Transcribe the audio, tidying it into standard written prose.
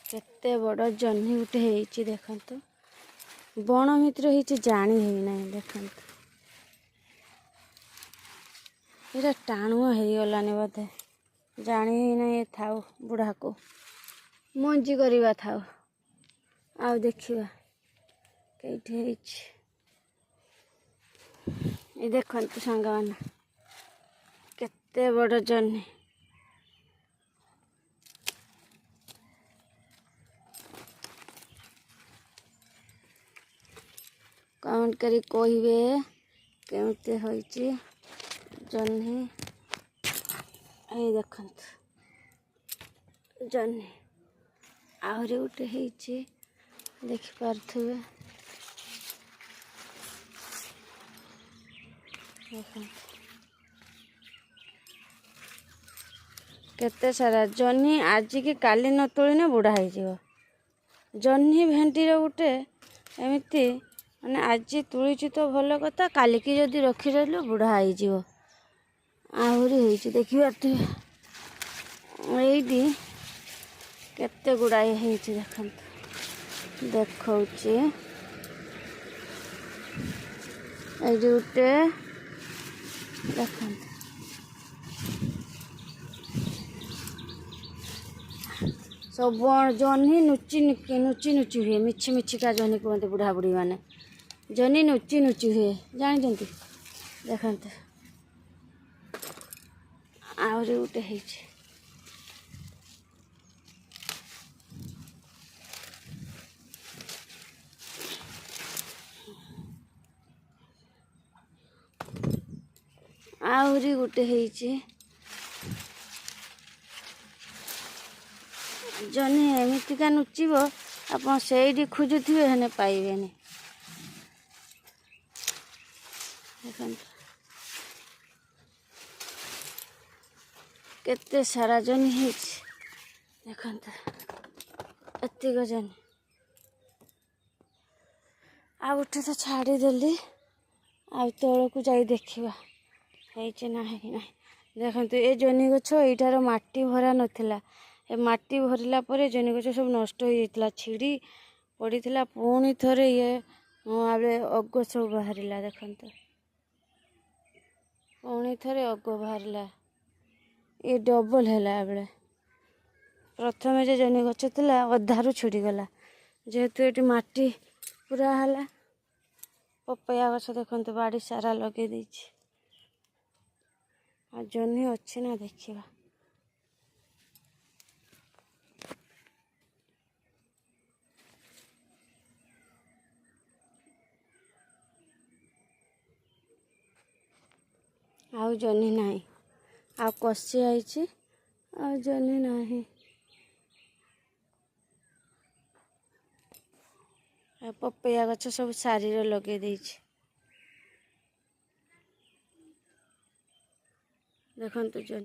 केते बड़ जह्नी गुटे होती देखत बण भितर होती जानी होना देखत ये टाणुआ हो गलानी बोधे जानी होना था बुढ़ा को मंजी करवा था आ देखा कई ये देखत सांग मैंने केते बड़ जह्नी कमेंट करी कहे केमती होइची जह्नी ये देखत जह्नी आहरी गोटे होइची देखिपारे केते सारा जह्नी आज की काली न तोड़ने बुढ़ा हो जह्नी भेंडीर गोटे एमती माने आज तुड़ी तो भल कथा काली की जदि रखी रही बुढ़ा हो आहरी हो देखिए ये केते गुड़ाए देखत देखा ये गोटे देखत सब जह्नी नुची नुची नुची हुए मिछि मिछिका जह्नी कहते बुढ़ा बुढ़ी मैंने जह्नी नुची नुची हुए जानते देखते आहरी गोटे आहरी गोटे जह्नी एमतीका नुचिब आप से खोजुवे हेने पाइबे केते सारा जह्नी देखते एतिक जह्नी आ गोटे तो छाड़देली आ तौल को जाई देखा ना देखते ये जह्नी गछ यीटार माटी भरा नाला ए माटी भरला पर जह्नी गछ सब नष्ट हो जाता छिड़ी पड़ा पुणी थे ये अग सब बाहर देखते पुणी थे अग बाहर ये डबल है बेले प्रथम जो जह्नी गछ था अधारू छिड़ीगला जेहेतु ये माटी पूरा है पपया गछ देखते बाड़ी सारा लगे देछि आ जह्नी अच्छी ना देखा आउ जह्नी नहीं आ कषि आई आ जह्नी नहीं पपया गछ सब सारी लगे देखते जह्नी।